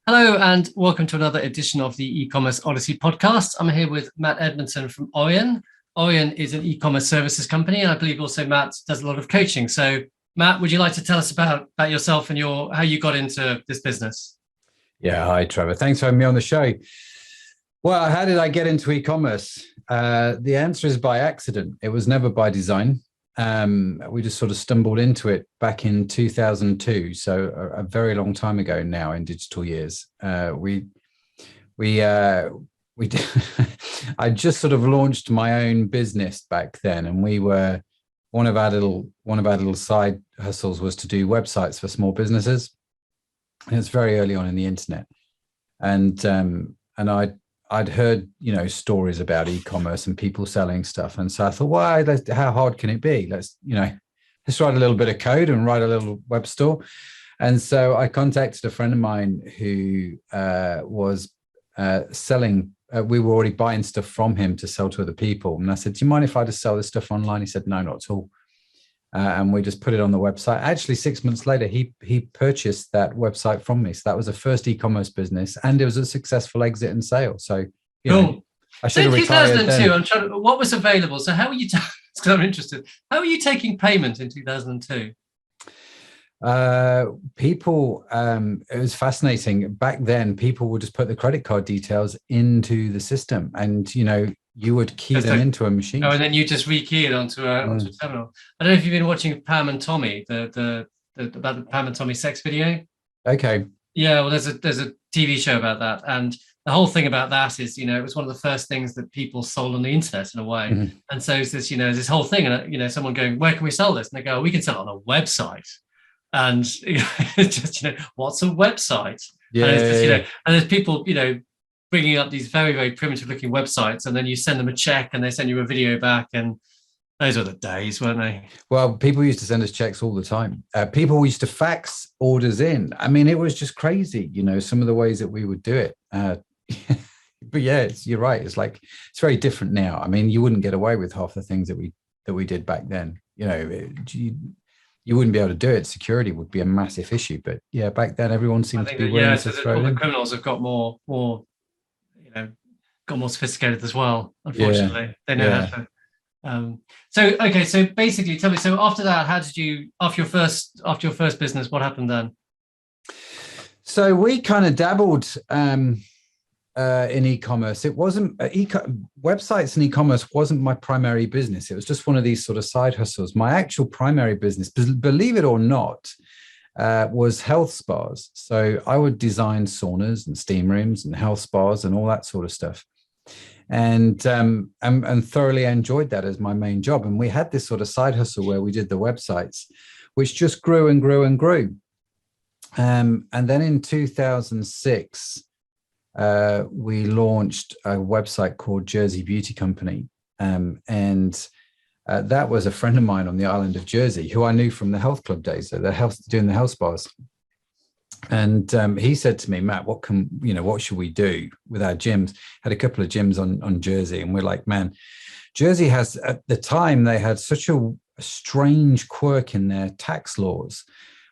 Hello and welcome to another edition of the E-commerce Odyssey podcast. I'm here with Matt Edmundson from Aurion. Aurion is an e-commerce services company, and I believe also Matt does a lot of coaching. So, Matt, would you like to tell us about yourself and how you got into this business? Yeah, hi, Trevor. Thanks for having me on the show. Well, how did I get into e-commerce? The answer is by accident. It was never by design. We just sort of stumbled into it back in 2002, so a very long time ago now in digital years. We did, I just sort of launched my own business back then, and we were one of our little side hustles was to do websites for small businesses. And it's very early on in the internet, and I'd heard, stories about e-commerce and people selling stuff. And so I thought, well, how hard can it be? Let's write a little bit of code and write a little web store. And so I contacted a friend of mine who was selling. We were already buying stuff from him to sell to other people. And I said, do you mind if I just sell this stuff online? He said, no, not at all. And we just put it on the website. Actually, 6 months later, he purchased that website from me. So that was the first e-commerce business, and it was a successful exit and sale. So, cool. I should have retired then. 2002, I'm trying to, what was available? So how were you, because I'm interested, how were you taking payment in 2002? People, it was fascinating. Back then, people would just put the credit card details into the system, and, you would key them into a machine. Oh, and then you just rekey it onto a terminal. I don't know if you've been watching Pam and Tommy, about the Pam and Tommy sex video. Okay. Yeah, well, there's a TV show about that, and the whole thing about that is, it was one of the first things that people sold on the internet in a way. Mm-hmm. And so it's this, this whole thing, and someone going, "Where can we sell this?" And they go, "We can sell it on a website." And just what's a website? Yeah. And it's just, and there's people, bringing up these very, very primitive looking websites, and then you send them a check and they send you a video back, and those were the days, weren't they? Well, people used to send us checks all the time. People used to fax orders in. I mean, it was just crazy, some of the ways that we would do it. But yeah, you're right. It's very different now. I mean, you wouldn't get away with half the things that we did back then. You wouldn't be able to do it. Security would be a massive issue. But yeah, back then everyone seemed to be willing to throw all in. the criminals have got more sophisticated as well. Unfortunately, they know how to. So basically, tell me. So after that, after your first business, what happened then? So we kind of dabbled in e-commerce. It wasn't websites and e-commerce wasn't my primary business. It was just one of these sort of side hustles. My actual primary business, believe it or not, was health spas. So I would design saunas and steam rooms and health spas and all that sort of stuff, and thoroughly enjoyed that as my main job. And we had this sort of side hustle where we did the websites, which just grew and grew and grew. And then in 2006, we launched a website called Jersey Beauty Company, and that was a friend of mine on the island of Jersey who I knew from the health club days, so doing the health spas. And he said to me, "Matt, what should we do with our gyms?" Had a couple of gyms on Jersey, and we're like, man, Jersey has, at the time, they had such a strange quirk in their tax laws,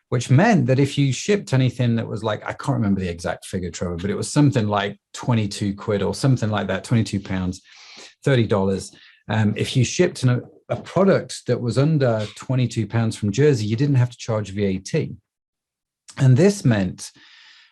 which meant that if you shipped anything that was like, I can't remember the exact figure, Trevor, but it was something like 22 quid or something like that, 22 pounds, $30. If you shipped a product that was under 22 pounds from Jersey, you didn't have to charge VAT. And this meant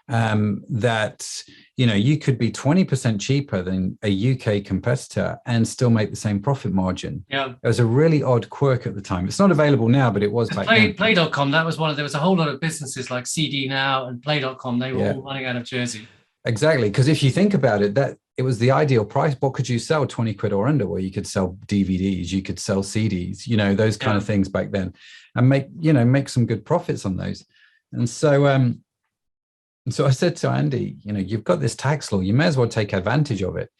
that, you could be 20% cheaper than a UK competitor and still make the same profit margin. Yeah. It was a really odd quirk at the time. It's not available now, but it was back then. Play.com, there was a whole lot of businesses like CD Now and Play.com. They were all running out of Jersey. Exactly. Because if you think about it, that it was the ideal price. What could you sell 20 quid or under? Well, you could sell DVDs, you could sell CDs, those kind of things back then, and make some good profits on those. And so I said to Andy, you've got this tax law, you may as well take advantage of it.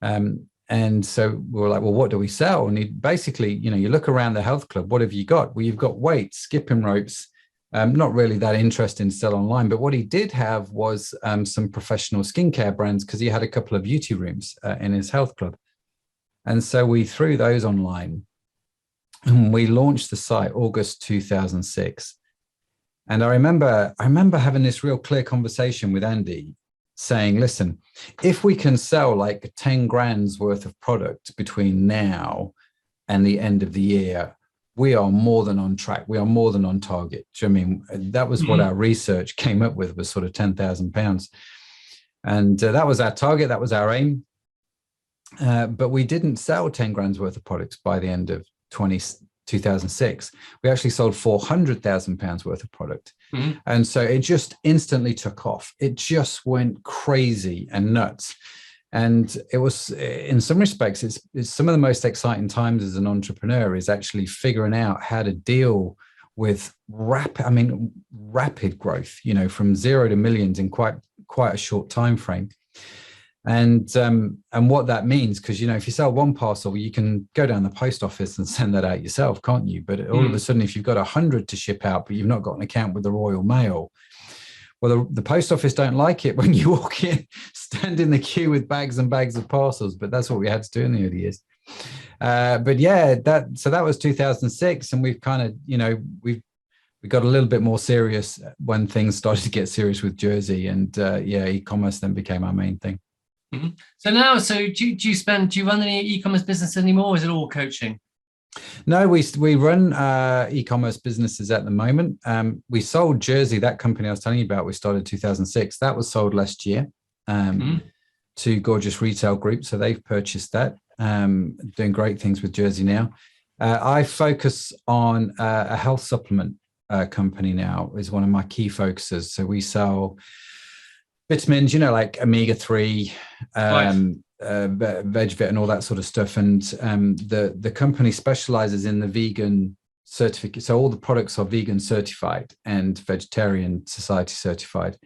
And so we were like, well, what do we sell? And he basically, you look around the health club, what have you got? Well, you've got weights, skipping ropes, not really that interesting to sell online. But what he did have was some professional skincare brands, because he had a couple of beauty rooms in his health club. And so we threw those online, and we launched the site August 2006. And I remember having this real clear conversation with Andy saying, listen, if we can sell like 10 grand's worth of product between now and the end of the year, we are more than on track. We are more than on target. Do you know what I mean? That was what our research came up with, was sort of £10,000. And that was our target. That was our aim. But we didn't sell 10 grand's worth of products by the end of 2006. We actually sold £400,000 worth of product. And so it just instantly took off. It just went crazy and nuts. And it was, in some respects, it's some of the most exciting times as an entrepreneur, is actually figuring out how to deal with rapid growth, you know, from 0 to millions in quite a short time frame. And what that means, because, you know, if you sell one parcel, you can go down the post office and send that out yourself, can't you? But all of a sudden, if you've got 100 to ship out, but you've not got an account with the Royal Mail, well, the post office don't like it when you walk in, stand in the queue with bags and bags of parcels. But that's what we had to do in the early years. But yeah, that was 2006, and we've kind of, you know, we got a little bit more serious when things started to get serious with Jersey, and e-commerce then became our main thing. So now, do you run any e-commerce business anymore, or is it all coaching? No, we run e-commerce businesses at the moment. We sold Jersey, that company I was telling you about. We started 2006. That was sold last year to Gorgeous Retail Group. So they've purchased that, doing great things with Jersey now. I focus on a health supplement company now, is one of my key focuses. So we sell vitamins, you know, like omega-3, VegVit and all that sort of stuff. And the company specializes in the vegan certificate. So all the products are vegan certified and vegetarian society certified.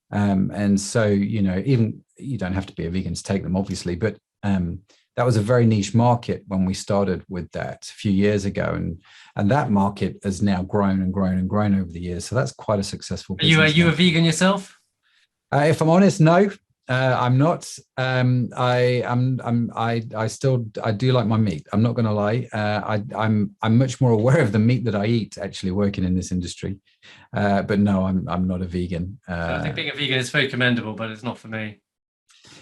And so, you know, even you don't have to be a vegan to take them, obviously, but that was a very niche market when we started with that a few years ago. And that market has now grown and grown and grown over the years. So that's quite a successful business. Are you a vegan yourself? If I'm honest, no, I'm not. I do like my meat. I'm not going to lie. I'm much more aware of the meat that I eat, actually, working in this industry. But no, I'm not a vegan. I think being a vegan is very commendable, but it's not for me.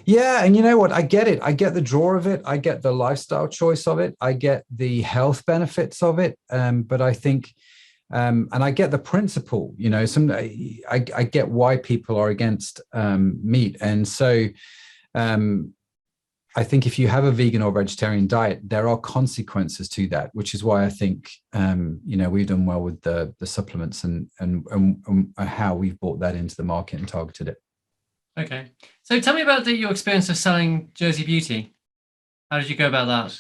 Yeah, and you know what? I get it. I get the draw of it. I get the lifestyle choice of it. I get the health benefits of it. But I think, and I get the principle, you know, I get why people are against meat. And so I think if you have a vegan or vegetarian diet, there are consequences to that, which is why I think, you know, we've done well with the supplements and how we've brought that into the market and targeted it. Okay. So tell me about your experience of selling Jersey Beauty. How did you go about that?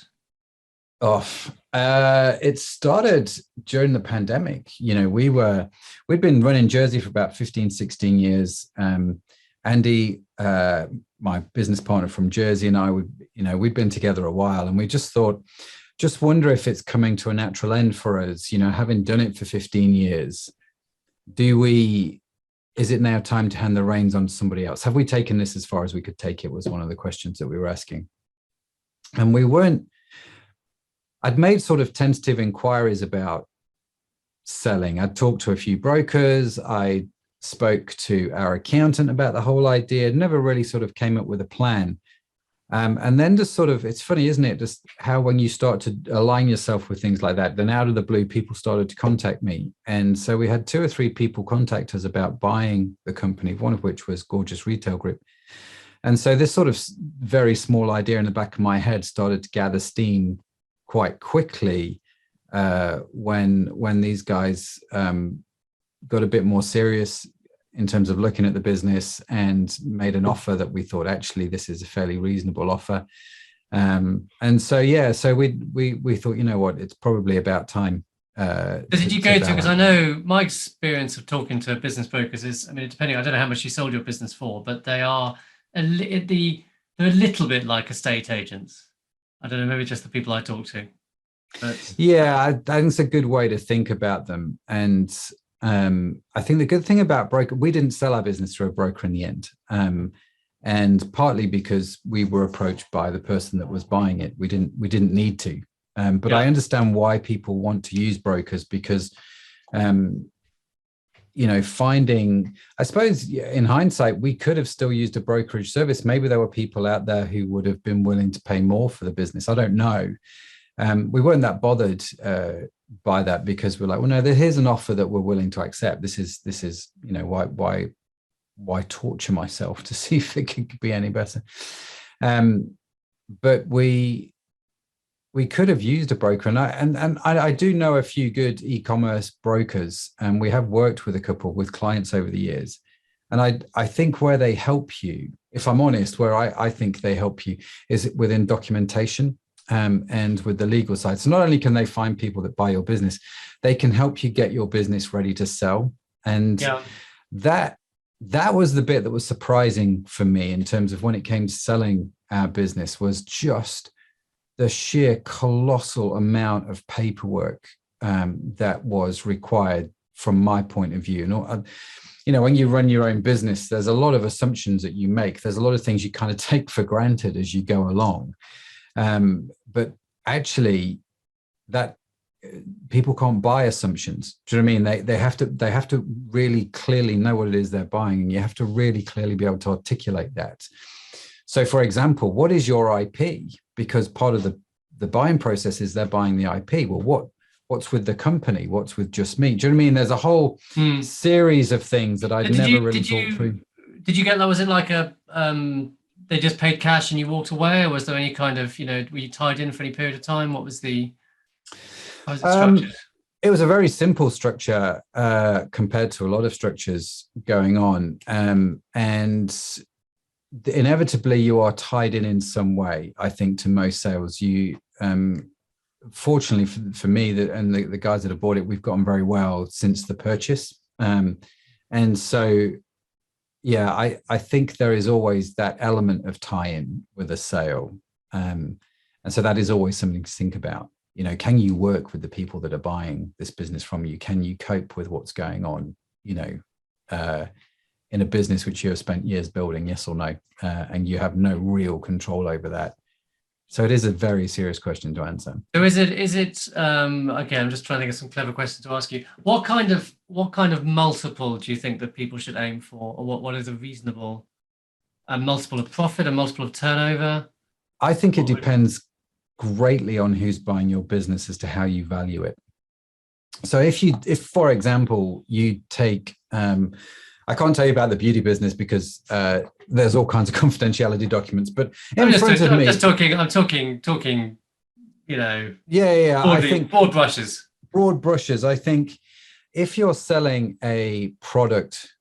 It started during the pandemic. You know, we'd been running Jersey for about 15, 16 years. Andy, my business partner from Jersey, and I we'd been together a while, and we just thought, just wonder if it's coming to a natural end for us, you know, having done it for 15 years. Is it now time to hand the reins on to somebody else? Have we taken this as far as we could take it, was one of the questions that we were asking. And we weren't. I'd made sort of tentative inquiries about selling. I'd talked to a few brokers. I spoke to our accountant about the whole idea. Never really sort of came up with a plan. And then just sort of, it's funny, isn't it? Just how when you start to align yourself with things like that, then out of the blue, people started to contact me. And so we had 2 or 3 people contact us about buying the company, one of which was Gorgeous Retail Group. And so this sort of very small idea in the back of my head started to gather steam quite quickly when these guys got a bit more serious in terms of looking at the business and made an offer that we thought, actually, this is a fairly reasonable offer. And so, yeah, so we thought, you know what, it's probably about time. Did you go to, because I know my experience of talking to business brokers is, I mean, depending, I don't know how much you sold your business for, but they're a little bit like estate agents. I don't know, maybe just the people I talk to. But yeah, I think it's a good way to think about them. And I think the good thing about broker, we didn't sell our business through a broker in the end. And partly because we were approached by the person that was buying it. We didn't need to. But yeah. I understand why people want to use brokers, because finding, I suppose in hindsight, we could have still used a brokerage service. Maybe there were people out there who would have been willing to pay more for the business. I don't know. We weren't that bothered by that, because we're like, well, no, here's an offer that we're willing to accept. This is, why torture myself to see if it could be any better? But we could have used a broker, and I do know a few good e-commerce brokers, and we have worked with a couple with clients over the years. And I think where they help you, if I'm honest, where I think they help you is within documentation and with the legal side. So not only can they find people that buy your business, they can help you get your business ready to sell. And that was the bit that was surprising for me in terms of when it came to selling our business, was just the sheer colossal amount of paperwork that was required from my point of view. And, when you run your own business, there's a lot of assumptions that you make. There's a lot of things you kind of take for granted as you go along. But actually, that people can't buy assumptions. Do you know what I mean? They have to really clearly know what it is they're buying, and you have to really clearly be able to articulate that. So, for example, what is your IP? Because part of the buying process is they're buying the IP. Well, what's with the company? What's with just me? Do you know what I mean? There's a whole series of things that I'd never really thought through. Did you get that? Was it like they just paid cash and you walked away, or was there any kind of, were you tied in for any period of time? How was it structured? It was a very simple structure compared to a lot of structures going on. And inevitably you are tied in some way, I think, to most sales. You fortunately for me and the guys that have bought it, we've gotten very well since the purchase. And so I think there is always that element of tie-in with a sale. And so that is always something to think about. Can you work with the people that are buying this business from you? Can you cope with what's going on, in a business which you have spent years building, yes or no? And you have no real control over that. So it is a very serious question to answer. So is it okay, I'm just trying to think of some clever questions to ask you. What kind of multiple do you think that people should aim for? Or what is a reasonable multiple of profit, a multiple of turnover? I think it depends greatly on who's buying your business as to how you value it. So if for example, you take, I can't tell you about the beauty business because there's all kinds of confidentiality documents, but I'm talking, I think broad brushes. Broad brushes. I think if you're selling a product,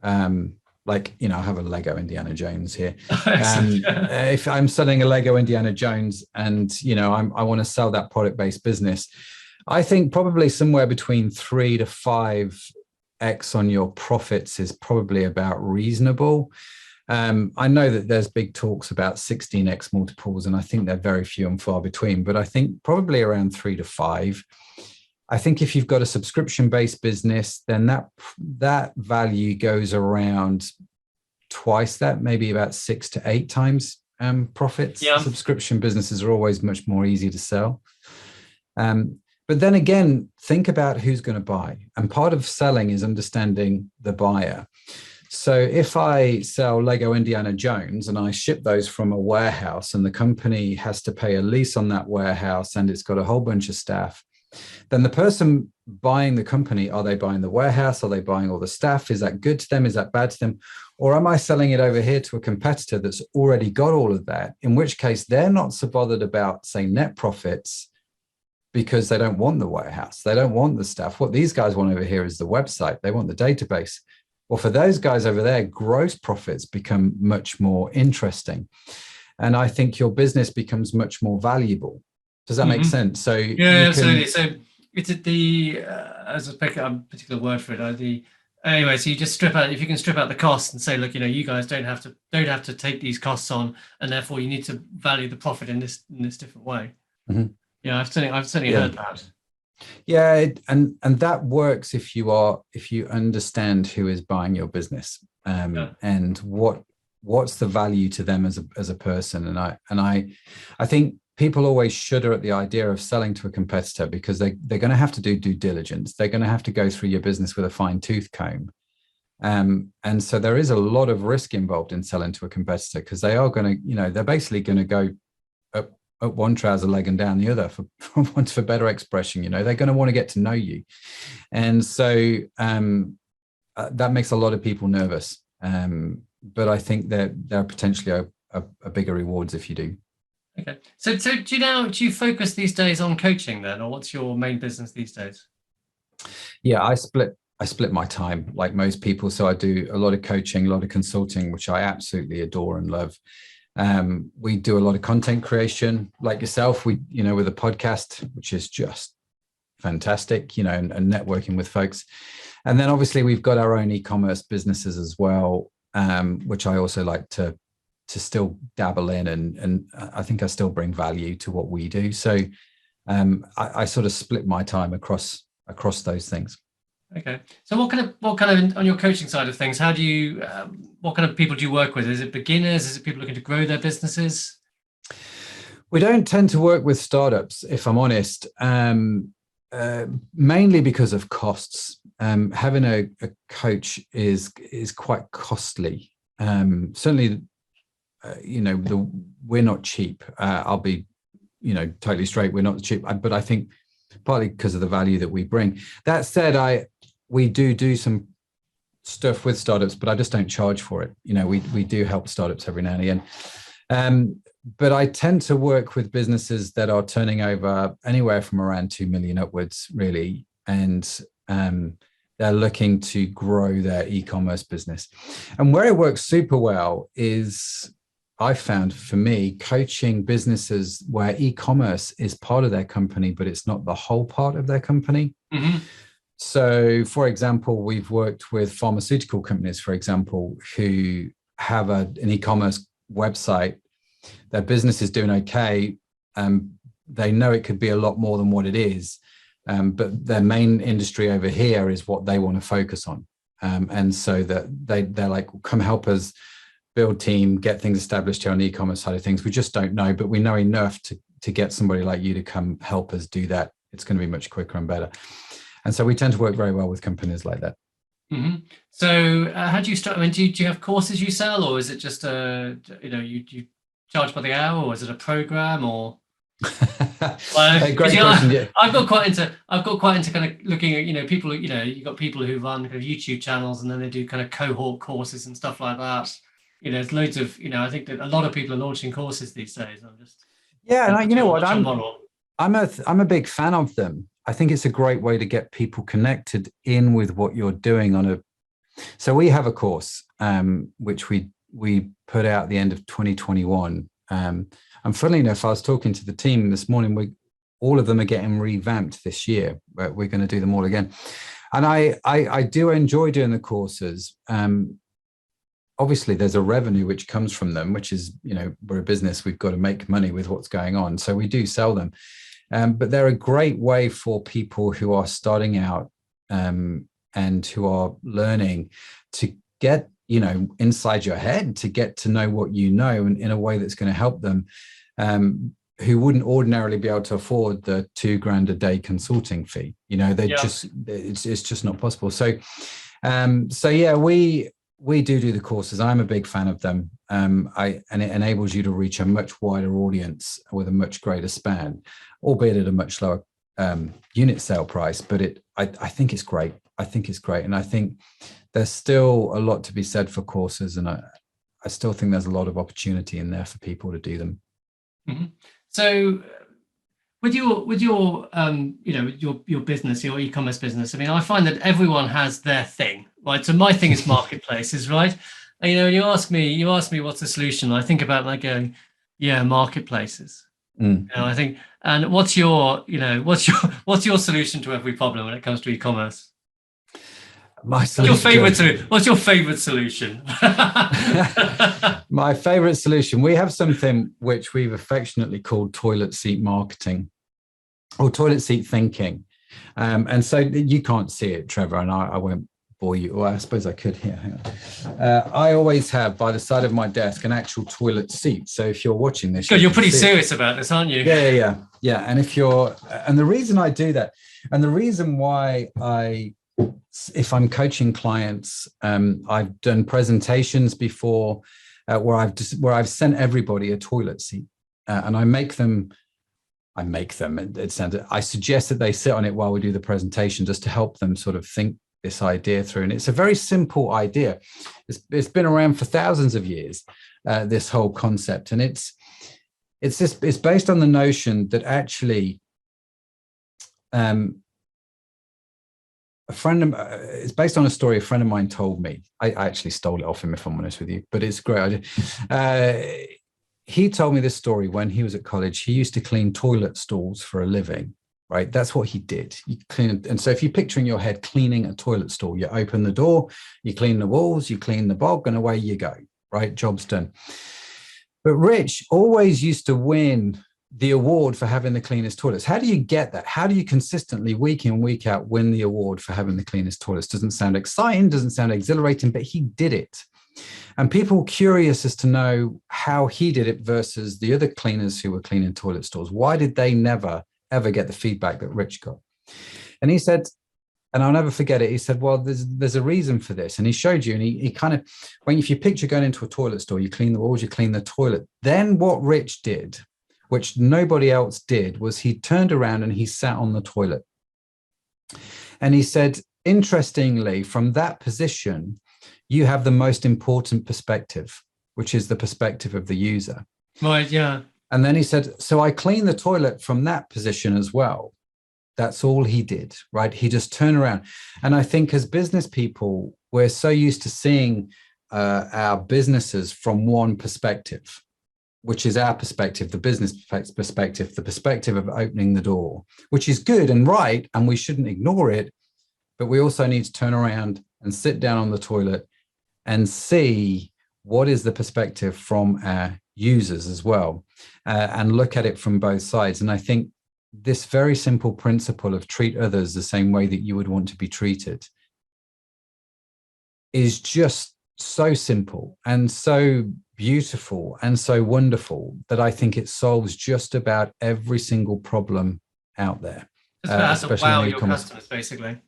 like, I have a Lego Indiana Jones here. If I'm selling a Lego Indiana Jones and, I want to sell that product-based business, I think probably somewhere between 3 to 5x on your profits is probably about reasonable. I know that there's big talks about 16x multiples, and I think they're very few and far between, but I think probably around 3 to 5. I think if you've got a subscription-based business, then that value goes around twice that, maybe about 6 to 8 times profits. Yeah. Subscription businesses are always much more easy to sell. But then again, think about who's going to buy. And part of selling is understanding the buyer. So if I sell Lego Indiana Jones and I ship those from a warehouse and the company has to pay a lease on that warehouse and it's got a whole bunch of staff, then the person buying the company, are they buying the warehouse? Are they buying all the staff? Is that good to them? Is that bad to them? Or am I selling it over here to a competitor that's already got all of that? In which case they're not so bothered about, say, net profits because they don't want the warehouse. They don't want the staff. What these guys want over here is the website. They want the database. Well, for those guys over there, gross profits become much more interesting. And I think your business becomes much more valuable. Does that make sense? So absolutely. So it's as a particular word for it. Anyway, so you just strip out. If you can strip out the costs and say, look, you guys don't have to take these costs on, and therefore you need to value the profit in this different way. Mm-hmm. Yeah, I've certainly heard that. Yeah, and that works if you understand who is buying your business, and what's the value to them as a person. And I think people always shudder at the idea of selling to a competitor because they're going to have to do due diligence. They're going to have to go through your business with a fine tooth comb. And so there is a lot of risk involved in selling to a competitor, because they are going to, they're basically going to go up one trouser leg and down the other, for want of a better expression. They're going to want to get to know you. And so that makes a lot of people nervous. But I think that there are potentially a bigger rewards if you do. Okay. So do you focus these days on coaching then, or what's your main business these days? Yeah, I split my time like most people. So I do a lot of coaching, a lot of consulting, which I absolutely adore and love. We do a lot of content creation like yourself, with a podcast, which is just fantastic, and networking with folks. And then obviously we've got our own e-commerce businesses as well, which I also like to still dabble in, and I think I still bring value to what we do. So I sort of split my time across those things. Okay. So what kind of on your coaching side of things, how do you, what kind of people do you work with? Is it beginners? Is it people looking to grow their businesses? We don't tend to work with startups, if I'm honest, mainly because of costs. Having a coach is quite costly. Certainly, we're not cheap. I'll be, totally straight. We're not cheap, but I think partly because of the value that we bring. That said, we do some stuff with startups, but I just don't charge for it. We do help startups every now and again. But I tend to work with businesses that are turning over anywhere from around 2 million upwards, really. And they're looking to grow their e-commerce business. And where it works super well is, I found, for me, coaching businesses where e-commerce is part of their company, but it's not the whole part of their company. Mm-hmm. So, for example, we've worked with pharmaceutical companies, for example, who have an e-commerce website. Their business is doing okay. They know it could be a lot more than what it is. But their main industry over here is what they want to focus on. And so that they're like, come help us build team, get things established here on the e-commerce side of things. We just don't know, but we know enough to get somebody like you to come help us do that. It's going to be much quicker and better. And so we tend to work very well with companies like that. Mm-hmm. So how do you start? I mean, do you have courses you sell, or is it just you charge by the hour, or is it a program, or? Great question. Yeah. I've got quite into kind of looking at people. You've got people who run kind of YouTube channels, and then they do kind of cohort courses and stuff like that. There's loads of I think that a lot of people are launching courses these days. And you know what, I'm a big fan of them. I think it's a great way to get people connected in with what you're doing so we have a course which we put out at the end of 2021. And funnily enough, I was talking to the team this morning. All of them are getting revamped this year. We're going to do them all again. And I do enjoy doing the courses. Obviously, there's a revenue which comes from them, which is, we're a business. We've got to make money with what's going on. So we do sell them. But they're a great way for people who are starting out and who are learning to get inside your head, to get to know what you know, and in a way that's going to help them, who wouldn't ordinarily be able to afford the $2,000 a day consulting fee. It's just not possible. So yeah, we do the courses. I'm a big fan of them. And it enables you to reach a much wider audience with a much greater span, albeit at a much lower unit sale price. But I think it's great. And I think there's still a lot to be said for courses, and I still think there's a lot of opportunity in there for people to do them. Mm-hmm. So with your business, your e-commerce business, I mean, I find that everyone has their thing, right? So my thing is marketplaces, right? And, when you ask me what's the solution, I think about like going, yeah, marketplaces. I think, and what's your solution to every problem when it comes to e-commerce? What's your favorite solution? My favorite solution. We have something which we've affectionately called toilet seat marketing, or toilet seat thinking. And so you can't see it, Trevor, and I won't bore you. Well, I suppose I could here. Hang on. I always have by the side of my desk an actual toilet seat. So if you're watching this, God, you're pretty serious about this, aren't you? Yeah. And and the reason I do that, and the reason why if I'm coaching clients, I've done presentations before where I've sent everybody a toilet seat, and I suggest that they sit on it while we do the presentation, just to help them sort of think this idea through. And it's a very simple idea. It's been around for thousands of years, this whole concept. And it's based on the notion that actually it's based on a story a friend of mine told me. I actually stole it off him, if I'm honest with you, but it's a great idea. He told me this story when he was at college. He used to clean toilet stalls for a living, right? That's what he did. You clean, and so if you picture in your head cleaning a toilet stall, you open the door, you clean the walls, you clean the bog, and away you go, right? Job's done. But Rich always used to win the award for having the cleanest toilets. How do you get that? How do you consistently, week in, week out, win the award for having the cleanest toilets? Doesn't sound exciting, doesn't sound exhilarating, but he did it. And people were curious as to know how he did it versus the other cleaners who were cleaning toilet stalls. Why did they never, ever get the feedback that Rich got? And he said, and I'll never forget it, he said, well, there's a reason for this. And he showed you, and he kind of, if you picture going into a toilet store, you clean the walls, you clean the toilet. Then what Rich did, which nobody else did, was he turned around and he sat on the toilet. And he said, interestingly, from that position, you have the most important perspective, which is the perspective of the user. Right, yeah. And then he said, so I clean the toilet from that position as well. That's all he did, right? He just turned around. And I think as business people, we're so used to seeing our businesses from one perspective, which is our perspective, the business perspective, the perspective of opening the door, which is good and right, and we shouldn't ignore it. But we also need to turn around and sit down on the toilet and see what is the perspective from our users as well, and look at it from both sides. And I think this very simple principle of treat others the same way that you would want to be treated is just so simple and so beautiful and so wonderful that I think it solves just about every single problem out there. Especially wow your customers, basically.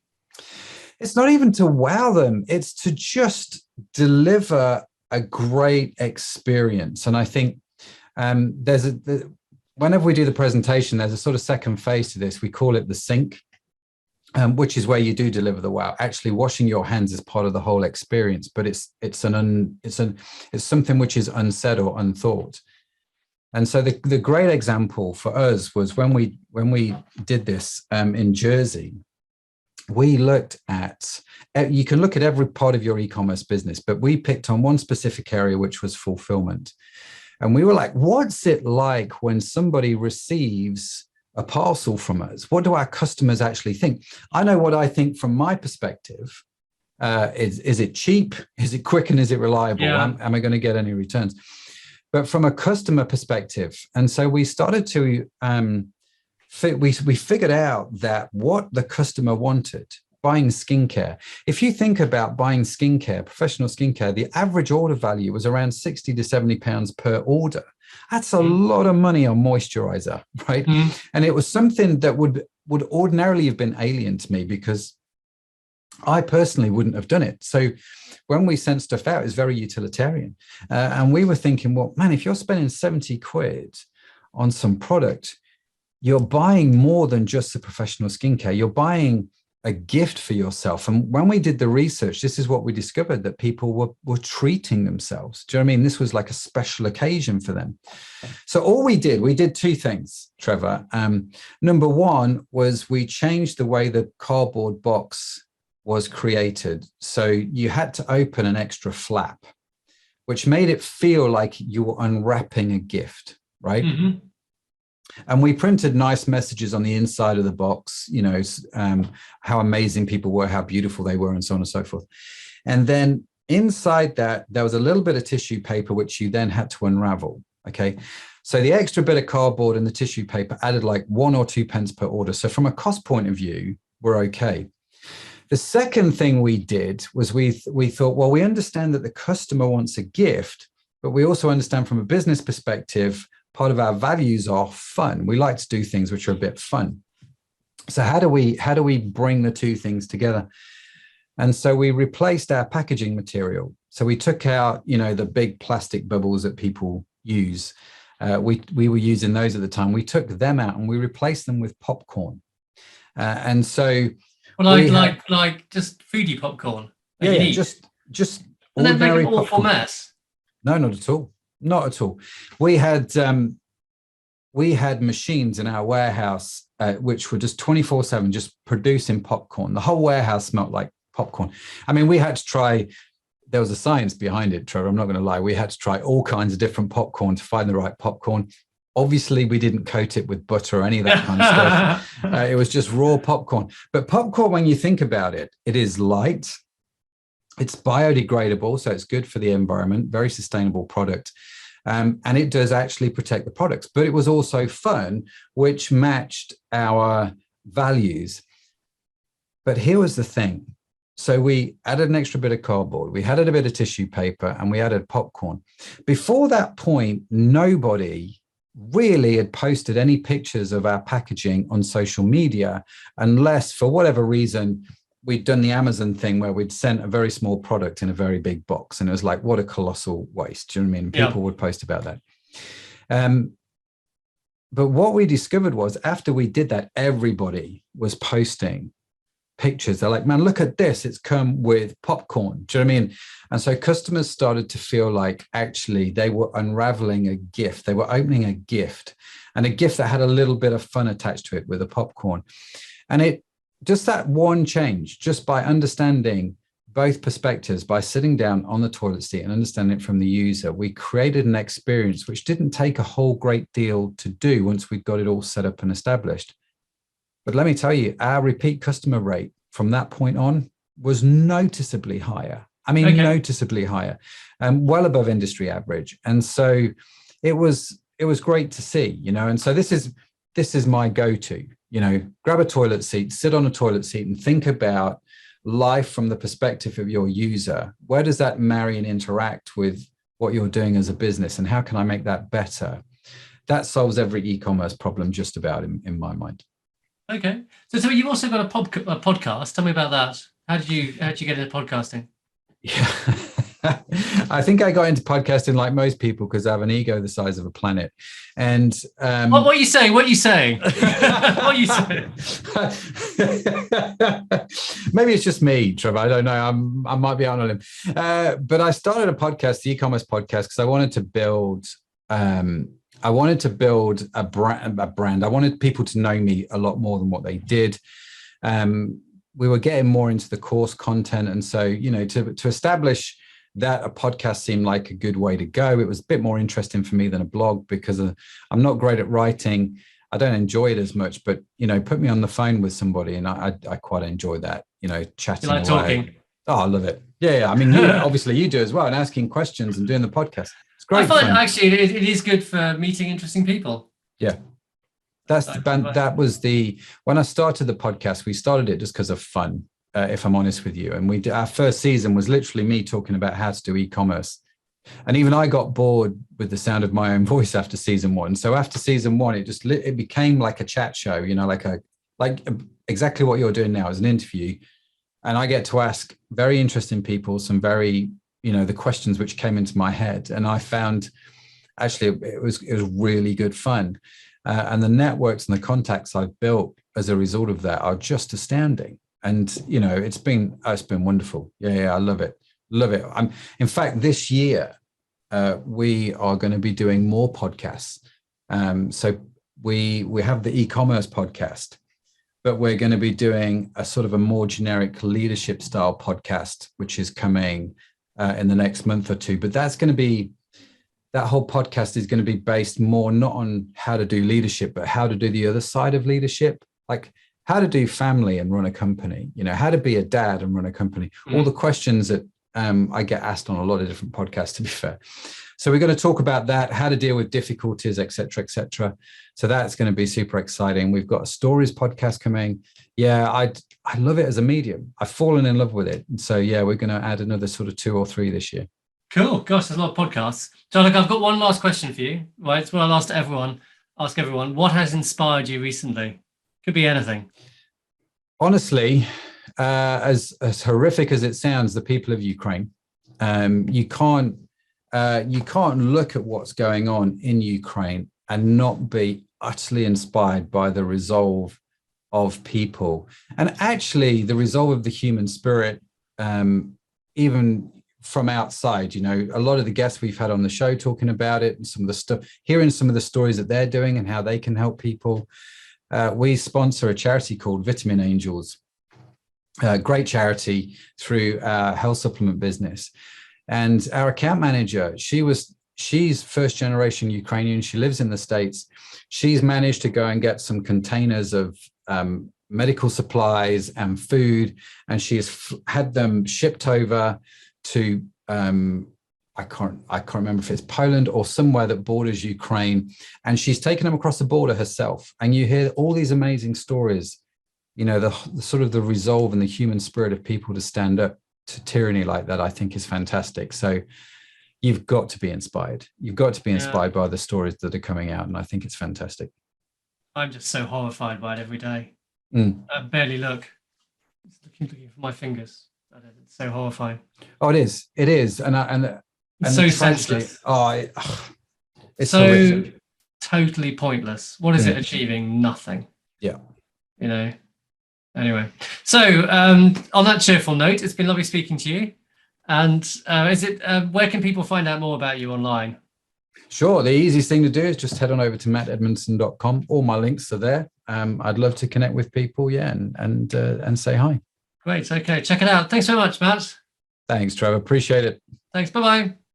It's not even to wow them, it's to just deliver a great experience. And I think whenever we do the presentation, there's a sort of second phase to this. We call it the sink, which is where you do deliver the wow. Actually, washing your hands is part of the whole experience, but it's something which is unsaid or unthought. And so the great example for us was when we did this in Jersey. We looked at, you can look at every part of your e-commerce business, but we picked on one specific area, which was fulfillment. And we were like, what's it like when somebody receives a parcel from us? What do our customers actually think? I know what I think from my perspective. Is it cheap? Is it quick? And is it reliable? Yeah. Am I going to get any returns? But from a customer perspective, and so we started to, we figured out that what the customer wanted, buying skincare. If you think about buying skincare, professional skincare, the average order value was around 60 to 70 pounds per order. That's a lot of money on moisturizer, right? And it was something that would ordinarily have been alien to me because I personally wouldn't have done it. So when we sent stuff out, it's very utilitarian. And we were thinking, well, man, if you're spending 70 quid on some product, you're buying more than just the professional skincare. You're buying a gift for yourself. And when we did the research, this is what we discovered, that people were treating themselves. Do you know what I mean? This was like a special occasion for them. So all we did two things, Trevor. Number one was we changed the way the cardboard box was created. So you had to open an extra flap, which made it feel like you were unwrapping a gift, right? Mm-hmm. And we printed nice messages on the inside of the box, you know, how amazing people were, how beautiful they were, and so on and so forth. And then inside that, there was a little bit of tissue paper, which you then had to unravel. Okay. So the extra bit of cardboard and the tissue paper added like 1 or 2 pence per order. So from a cost point of view, we're okay. The second thing we did was we thought, well, we understand that the customer wants a gift, but we also understand from a business perspective, part of our values are fun. We like to do things which are a bit fun. So how do we bring the two things together? And so we replaced our packaging material. So we took out, the big plastic bubbles that people use. We were using those at the time. We took them out and we replaced them with popcorn. And so, like just foodie popcorn. Yeah, just and then make ordinary an awful popcorn. Mess. No, not at all. Not at all. We had machines in our warehouse which were just 24/7, just producing popcorn. The whole warehouse smelled like popcorn. I mean, we had to try. There was a science behind it, Trevor. I'm not going to lie. We had to try all kinds of different popcorn to find the right popcorn. Obviously, we didn't coat it with butter or any of that kind of stuff. It was just raw popcorn. But popcorn, when you think about it, it is light. It's biodegradable, so it's good for the environment, very sustainable product. And it does actually protect the products. But it was also fun, which matched our values. But here was the thing. So we added an extra bit of cardboard, we added a bit of tissue paper, and we added popcorn. Before that point, nobody really had posted any pictures of our packaging on social media, unless for whatever reason, we'd done the Amazon thing where we'd sent a very small product in a very big box. And it was like, what a colossal waste. Do you know what I mean? People would post about that. But what we discovered was after we did that, everybody was posting pictures. They're like, man, look at this. It's come with popcorn. Do you know what I mean? And so customers started to feel like actually they were unraveling a gift. They were opening a gift, and a gift that had a little bit of fun attached to it with a popcorn. And it just that one change, just by understanding both perspectives, by sitting down on the toilet seat and understanding it from the user, we created an experience which didn't take a whole great deal to do once we got it all set up and established. But let me tell you, our repeat customer rate from that point on was noticeably higher. I mean, noticeably higher, well above industry average. And so it was great to see, and so this is my go-to, grab a toilet seat, sit on a toilet seat and think about life from the perspective of your user. Where does that marry and interact with what you're doing as a business? And how can I make that better? That solves every e-commerce problem just about in my mind. Okay. So you've also got a podcast. Tell me about that. How did you get into podcasting? Yeah. I think I got into podcasting like most people because I have an ego the size of a planet. And what are you saying? What are you saying? What are you saying? Maybe it's just me, Trevor. I don't know. I might be out on a limb. But I started a podcast, the Ecommerce podcast, because I wanted to build a brand. I wanted people to know me a lot more than what they did. We were getting more into the course content. And so, to establish that, a podcast seemed like a good way to go. It was a bit more interesting for me than a blog because I'm not great at writing. I don't enjoy it as much, but, put me on the phone with somebody and I quite enjoy that, chatting you like away. Talking? Oh, I love it. Yeah. I mean, obviously you do as well, and asking questions and doing the podcast. It's great. I find actually it is good for meeting interesting people. Yeah. That was when I started the podcast, we started it just because of fun, if I'm honest with you. And our first season was literally me talking about how to do e-commerce. And even I got bored with the sound of my own voice after season one. So after season one, it became like a chat show, like exactly what you're doing now is an interview. And I get to ask very interesting people some very, the questions which came into my head. And I found actually it was really good fun. And the networks and the contacts I've built as a result of that are just astounding. And, it's been wonderful. Yeah, I love it. Love it. In fact, this year, we are going to be doing more podcasts. So we have the e-commerce podcast, but we're going to be doing a sort of a more generic leadership style podcast, which is coming in the next month or two. But that whole podcast is going to be based more not on how to do leadership, but how to do the other side of leadership, like how to do family and run a company, how to be a dad and run a company, all the questions that I get asked on a lot of different podcasts, to be fair. So we're going to talk about that, how to deal with difficulties, et cetera, et cetera. So that's going to be super exciting. We've got a stories podcast coming. Yeah, I love it as a medium. I've fallen in love with it. And so, yeah, we're going to add another sort of 2 or 3 this year. Cool. Gosh, there's a lot of podcasts. So look, I've got one last question for you. Right, it's what I'll ask everyone. What has inspired you recently? Could be anything. Honestly, as horrific as it sounds, the people of Ukraine. You can't look at what's going on in Ukraine and not be utterly inspired by the resolve of people, and actually the resolve of the human spirit, even from outside. You know, a lot of the guests we've had on the show talking about it, and some of the stuff, hearing some of the stories that they're doing and how they can help people. We sponsor a charity called Vitamin Angels, a great charity through our health supplement business. And our account manager, she's first generation Ukrainian. She lives in the States. She's managed to go and get some containers of medical supplies and food, and she has had them shipped over to I can't remember if it's Poland or somewhere that borders Ukraine, and she's taken them across the border herself. And you hear all these amazing stories, you know, the sort of the resolve and the human spirit of people to stand up to tyranny like that, I think is fantastic. So you've got to be inspired. You've got to be inspired by the stories that are coming out, and I think it's fantastic. I'm just so horrified by it every day. I barely look. Just looking for my fingers. It's so horrifying. Oh, it is. It is, and so senseless. It's so horrific. Totally pointless. What is it achieving? Nothing. Yeah. You know. Anyway, so on that cheerful note, it's been lovely speaking to you. And where can people find out more about you online? Sure. The easiest thing to do is just head on over to mattedmundson.com. All my links are there. I'd love to connect with people, and say hi. Great. Okay, check it out. Thanks so much, Matt. Thanks, Trevor. Appreciate it. Thanks. Bye-bye.